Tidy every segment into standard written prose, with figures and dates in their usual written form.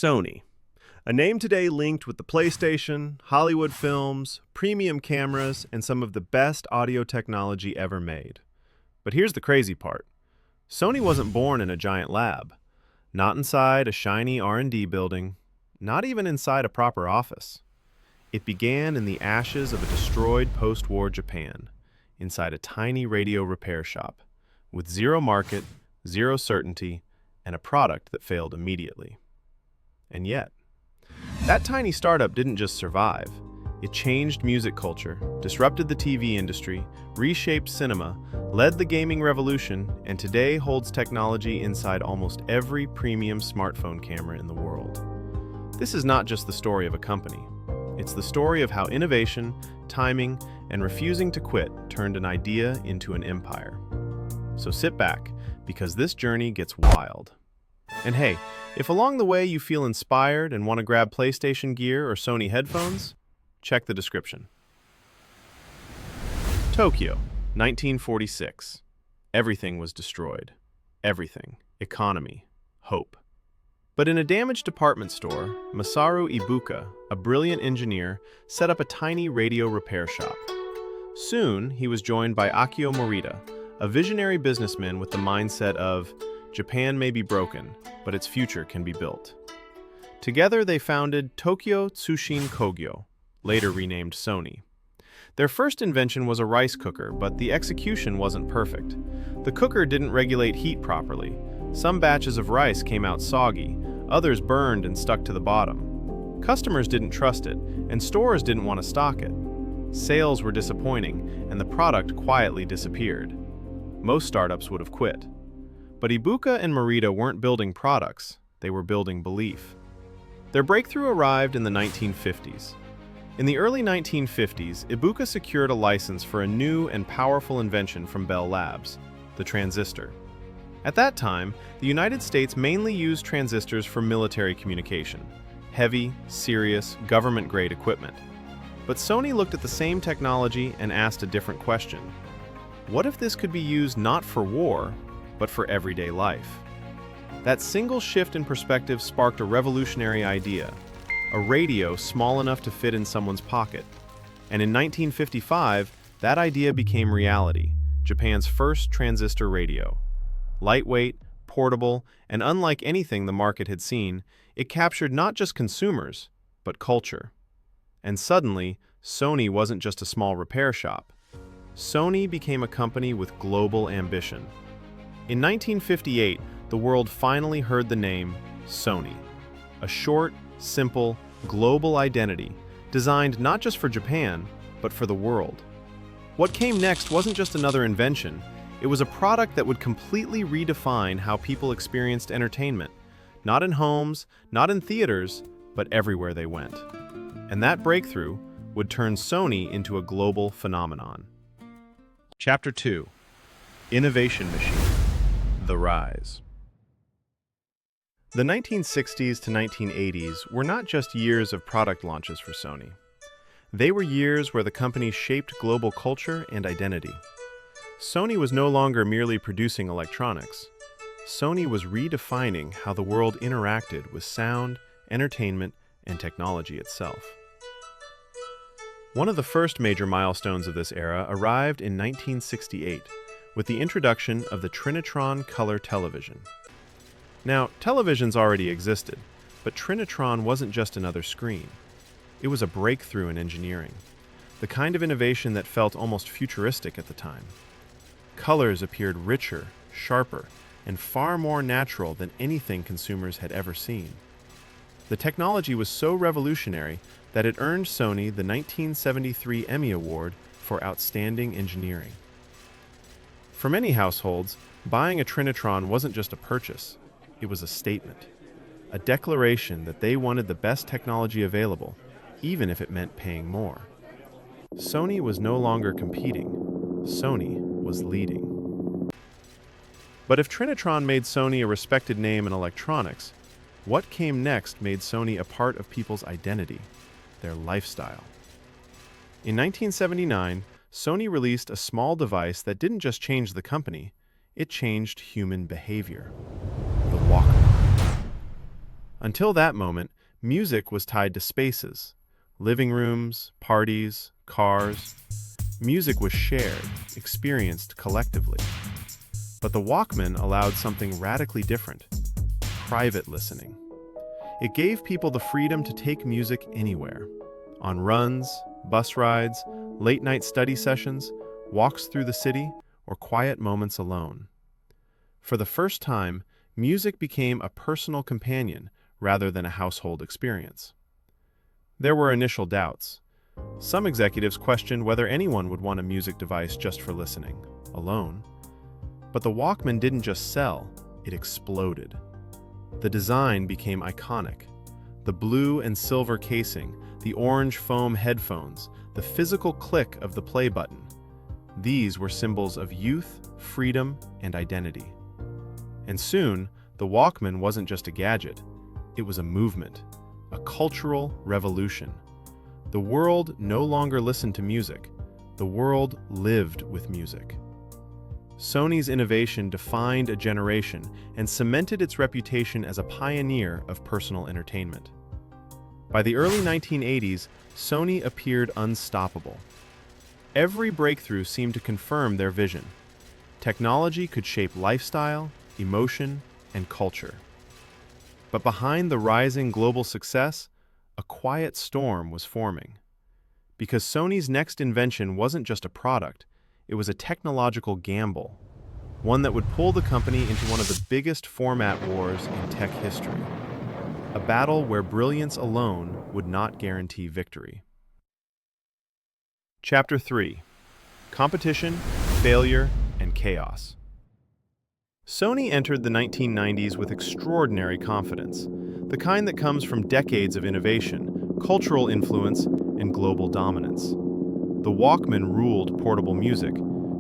Sony, a name today linked with the PlayStation, Hollywood films, premium cameras, and some of the best audio technology ever made. But here's the crazy part. Sony wasn't born in a giant lab, not inside a shiny R&D building, not even inside a proper office. It began in the ashes of a destroyed post-war Japan, inside a tiny radio repair shop, with zero market, zero certainty, and a product that failed immediately. And yet, that tiny startup didn't just survive. It changed music culture, disrupted the TV industry, reshaped cinema, led the gaming revolution, and today holds technology inside almost every premium smartphone camera in the world. This is not just the story of a company. It's the story of how innovation, timing, and refusing to quit turned an idea into an empire. So sit back, because this journey gets wild. And hey, if along the way you feel inspired and want to grab PlayStation gear or Sony headphones, check the description. Tokyo, 1946. Everything was destroyed. Everything. Economy. Hope. But in a damaged department store, Masaru Ibuka, a brilliant engineer, set up a tiny radio repair shop. Soon, he was joined by Akio Morita, a visionary businessman with the mindset of, Japan may be broken, but its future can be built. Together, they founded Tokyo Tsushin Kogyo, later renamed Sony. Their first invention was a rice cooker, but the execution wasn't perfect. The cooker didn't regulate heat properly. Some batches of rice came out soggy, others burned and stuck to the bottom. Customers didn't trust it, and stores didn't want to stock it. Sales were disappointing, and the product quietly disappeared. Most startups would have quit. But Ibuka and Morita weren't building products, they were building belief. Their breakthrough arrived in the 1950s. In the early 1950s, Ibuka secured a license for a new and powerful invention from Bell Labs, the transistor. At that time, the United States mainly used transistors for military communication, heavy, serious, government-grade equipment. But Sony looked at the same technology and asked a different question. What if this could be used not for war, but for everyday life? That single shift in perspective sparked a revolutionary idea, a radio small enough to fit in someone's pocket. And in 1955, that idea became reality, Japan's first transistor radio. Lightweight, portable, and unlike anything the market had seen, it captured not just consumers, but culture. And suddenly, Sony wasn't just a small repair shop. Sony became a company with global ambition. In 1958, the world finally heard the name Sony, a short, simple, global identity designed not just for Japan, but for the world. What came next wasn't just another invention, it was a product that would completely redefine how people experienced entertainment, not in homes, not in theaters, but everywhere they went. And that breakthrough would turn Sony into a global phenomenon. Chapter 2. Innovation Machine. The Rise. The 1960s to 1980s were not just years of product launches for Sony. They were years where the company shaped global culture and identity. Sony was no longer merely producing electronics. Sony was redefining how the world interacted with sound, entertainment, and technology itself. One of the first major milestones of this era arrived in 1968, with the introduction of the Trinitron color television. Now, televisions already existed, but Trinitron wasn't just another screen. It was a breakthrough in engineering, the kind of innovation that felt almost futuristic at the time. Colors appeared richer, sharper, and far more natural than anything consumers had ever seen. The technology was so revolutionary that it earned Sony the 1973 Emmy Award for Outstanding Engineering. For many households, buying a Trinitron wasn't just a purchase, it was a statement, a declaration that they wanted the best technology available, even if it meant paying more. Sony was no longer competing, Sony was leading. But if Trinitron made Sony a respected name in electronics, what came next made Sony a part of people's identity, their lifestyle. In 1979, Sony released a small device that didn't just change the company, it changed human behavior. The Walkman. Until that moment, music was tied to spaces, living rooms, parties, cars. Music was shared, experienced collectively. But the Walkman allowed something radically different: private listening. It gave people the freedom to take music anywhere, on runs, bus rides, late-night study sessions, walks through the city, or quiet moments alone. For the first time, music became a personal companion rather than a household experience. There were initial doubts. Some executives questioned whether anyone would want a music device just for listening, alone. But the Walkman didn't just sell, it exploded. The design became iconic. The blue and silver casing, the orange foam headphones, the physical click of the play button. These were symbols of youth, freedom, and identity. And soon, the Walkman wasn't just a gadget. It was a movement, a cultural revolution. The world no longer listened to music. The world lived with music. Sony's innovation defined a generation and cemented its reputation as a pioneer of personal entertainment. By the early 1980s, Sony appeared unstoppable. Every breakthrough seemed to confirm their vision. Technology could shape lifestyle, emotion, and culture. But behind the rising global success, a quiet storm was forming. Because Sony's next invention wasn't just a product, it was a technological gamble, one that would pull the company into one of the biggest format wars in tech history. A battle where brilliance alone would not guarantee victory. Chapter 3: Competition, Failure, and Chaos. Sony entered the 1990s with extraordinary confidence, the kind that comes from decades of innovation, cultural influence, and global dominance. The Walkman ruled portable music,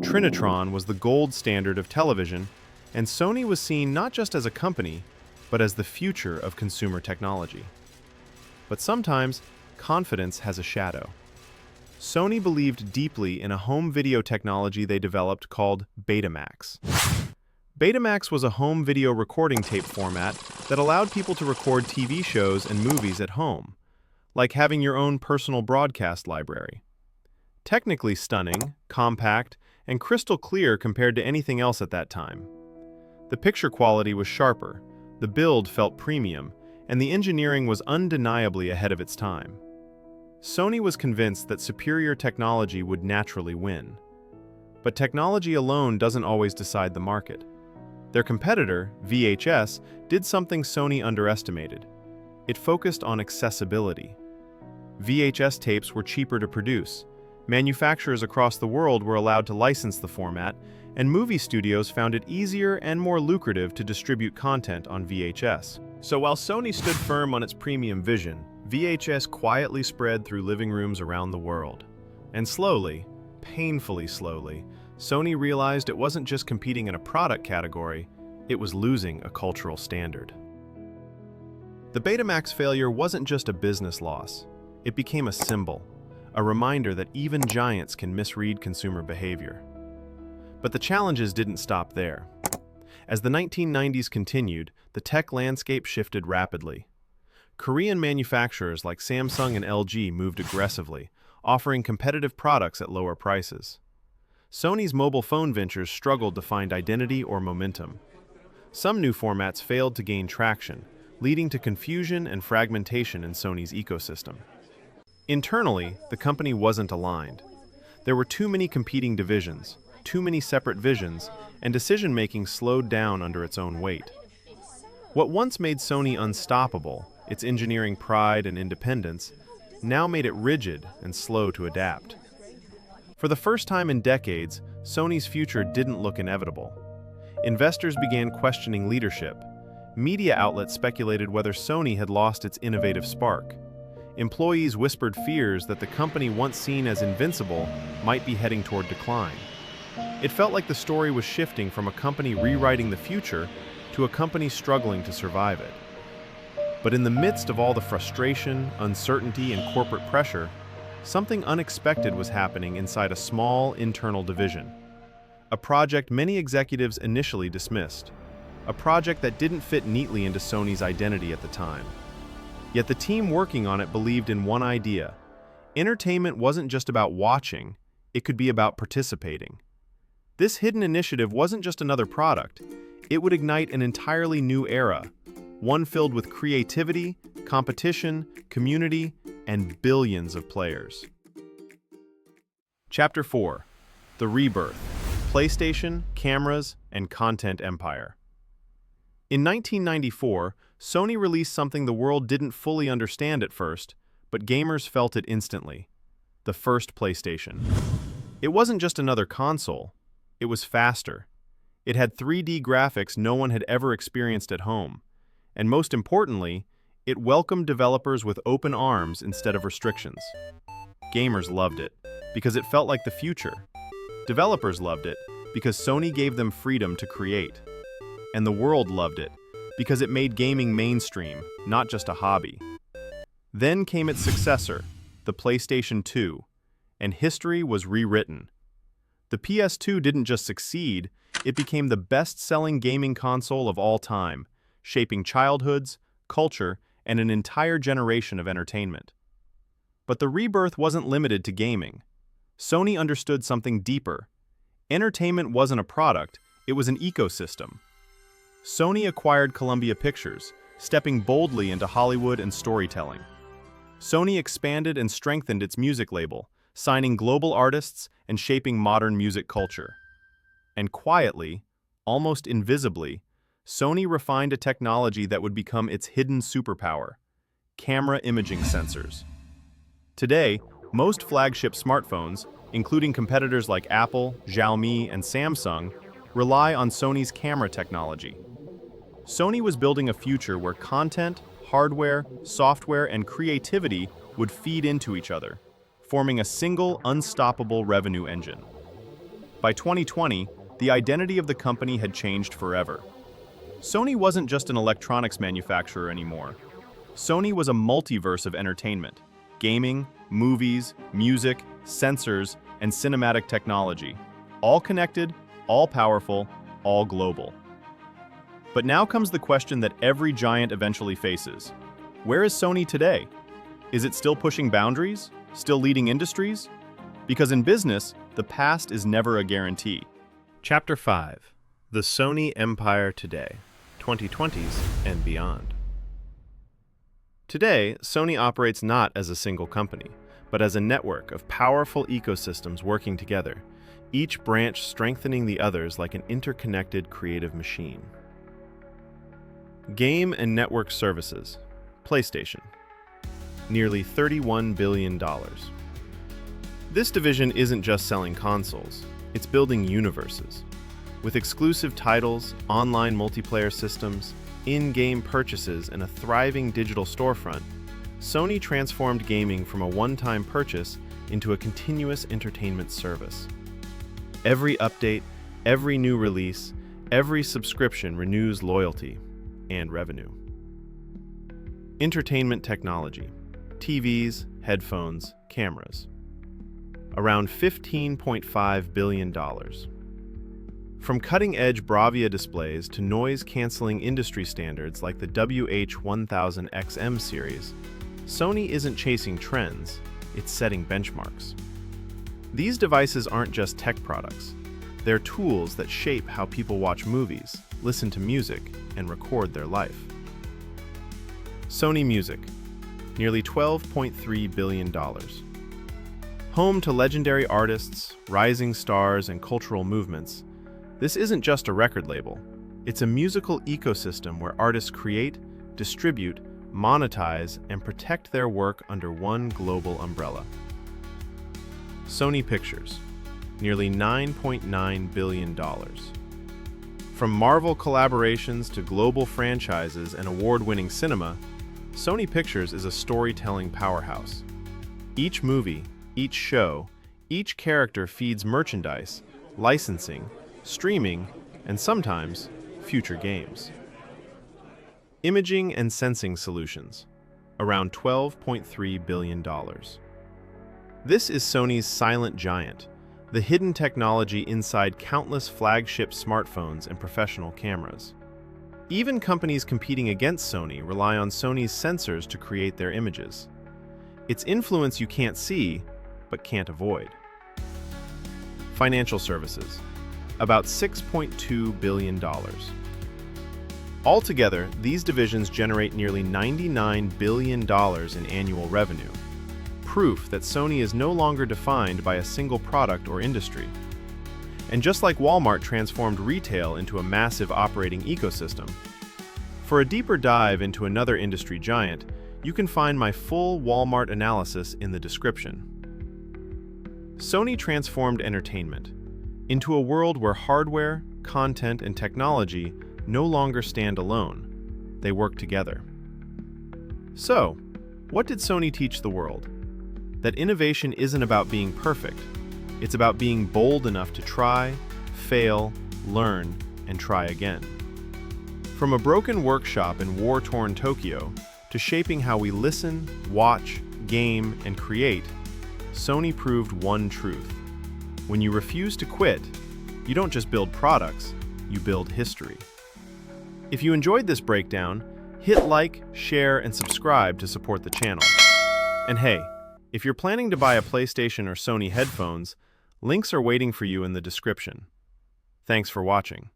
Trinitron was the gold standard of television, and Sony was seen not just as a company, but as the future of consumer technology. But sometimes, confidence has a shadow. Sony believed deeply in a home video technology they developed called Betamax. Betamax was a home video recording tape format that allowed people to record TV shows and movies at home, like having your own personal broadcast library. Technically stunning, compact, and crystal clear compared to anything else at that time. The picture quality was sharper, the build felt premium, and the engineering was undeniably ahead of its time. Sony was convinced that superior technology would naturally win. But technology alone doesn't always decide the market. Their competitor, VHS, did something Sony underestimated. It focused on accessibility. VHS tapes were cheaper to produce. Manufacturers across the world were allowed to license the format, and movie studios found it easier and more lucrative to distribute content on VHS. So while Sony stood firm on its premium vision, VHS quietly spread through living rooms around the world. And slowly, painfully slowly, Sony realized it wasn't just competing in a product category, it was losing a cultural standard. The Betamax failure wasn't just a business loss. It became a symbol, a reminder that even giants can misread consumer behavior. But the challenges didn't stop there. As the 1990s continued, the tech landscape shifted rapidly. Korean manufacturers like Samsung and LG moved aggressively, offering competitive products at lower prices. Sony's mobile phone ventures struggled to find identity or momentum. Some new formats failed to gain traction, leading to confusion and fragmentation in Sony's ecosystem. Internally, the company wasn't aligned. There were too many competing divisions, too many separate visions, and decision-making slowed down under its own weight. What once made Sony unstoppable, its engineering pride and independence, now made it rigid and slow to adapt. For the first time in decades, Sony's future didn't look inevitable. Investors began questioning leadership. Media outlets speculated whether Sony had lost its innovative spark. Employees whispered fears that the company once seen as invincible might be heading toward decline. It felt like the story was shifting from a company rewriting the future to a company struggling to survive it. But in the midst of all the frustration, uncertainty, and corporate pressure, something unexpected was happening inside a small internal division. A project many executives initially dismissed. a project that didn't fit neatly into Sony's identity at the time. Yet the team working on it believed in one idea. Entertainment wasn't just about watching, it could be about participating. This hidden initiative wasn't just another product, it would ignite an entirely new era, one filled with creativity, competition, community, and billions of players. Chapter 4: The Rebirth: PlayStation, Cameras, and Content Empire. In 1994, Sony released something the world didn't fully understand at first, but gamers felt it instantly: the first PlayStation. It wasn't just another console, it was faster. It had 3D graphics no one had ever experienced at home. And most importantly, it welcomed developers with open arms instead of restrictions. Gamers loved it, because it felt like the future. Developers loved it, because Sony gave them freedom to create. And the world loved it, because it made gaming mainstream, not just a hobby. Then came its successor, the PlayStation 2, and history was rewritten. The PS2 didn't just succeed, it became the best-selling gaming console of all time, shaping childhoods, culture, and an entire generation of entertainment. But the rebirth wasn't limited to gaming. Sony understood something deeper. Entertainment wasn't a product, it was an ecosystem. Sony acquired Columbia Pictures, stepping boldly into Hollywood and storytelling. Sony expanded and strengthened its music label, signing global artists and shaping modern music culture. And quietly, almost invisibly, Sony refined a technology that would become its hidden superpower: camera imaging sensors. Today, most flagship smartphones, including competitors like Apple, Xiaomi, and Samsung, rely on Sony's camera technology. Sony was building a future where content, hardware, software, and creativity would feed into each other, forming a single, unstoppable revenue engine. By 2020, the identity of the company had changed forever. Sony wasn't just an electronics manufacturer anymore. Sony was a multiverse of entertainment: gaming, movies, music, sensors, and cinematic technology. All connected, all powerful, all global. But now comes the question that every giant eventually faces. Where is Sony today? Is it still pushing boundaries? Still leading industries? Because in business, the past is never a guarantee. Chapter 5: The Sony Empire Today, 2020s and Beyond. Today, Sony operates not as a single company, but as a network of powerful ecosystems working together, each branch strengthening the others like an interconnected creative machine. Game and Network Services, PlayStation. Nearly $31 billion. This division isn't just selling consoles, it's building universes. With exclusive titles, online multiplayer systems, in-game purchases, and a thriving digital storefront, Sony transformed gaming from a one-time purchase into a continuous entertainment service. Every update, every new release, every subscription renews loyalty and revenue. Entertainment technology: TVs, headphones, cameras. Around $15.5 billion. From cutting-edge Bravia displays to noise-canceling industry standards like the WH-1000XM series, Sony isn't chasing trends, it's setting benchmarks. These devices aren't just tech products. They're tools that shape how people watch movies, listen to music, and record their life. Sony Music, nearly $12.3 billion. Home to legendary artists, rising stars, and cultural movements, this isn't just a record label. It's a musical ecosystem where artists create, distribute, monetize, and protect their work under one global umbrella. Sony Pictures, nearly $9.9 billion. From Marvel collaborations to global franchises and award-winning cinema, Sony Pictures is a storytelling powerhouse. Each movie, each show, each character feeds merchandise, licensing, streaming, and sometimes future games. Imaging and Sensing Solutions, around $12.3 billion. This is Sony's silent giant, the hidden technology inside countless flagship smartphones and professional cameras. Even companies competing against Sony rely on Sony's sensors to create their images. It's influence you can't see, but can't avoid. Financial services, about $6.2 billion. Altogether, these divisions generate nearly $99 billion in annual revenue, proof that Sony is no longer defined by a single product or industry. And just like Walmart transformed retail into a massive operating ecosystem, for a deeper dive into another industry giant, you can find my full Walmart analysis in the description. Sony transformed entertainment into a world where hardware, content, and technology no longer stand alone. They work together. So, what did Sony teach the world? That innovation isn't about being perfect. It's about being bold enough to try, fail, learn, and try again. From a broken workshop in war-torn Tokyo to shaping how we listen, watch, game, and create, Sony proved one truth. When you refuse to quit, you don't just build products, you build history. If you enjoyed this breakdown, hit like, share, and subscribe to support the channel. And hey, if you're planning to buy a PlayStation or Sony headphones, links are waiting for you in the description. Thanks for watching.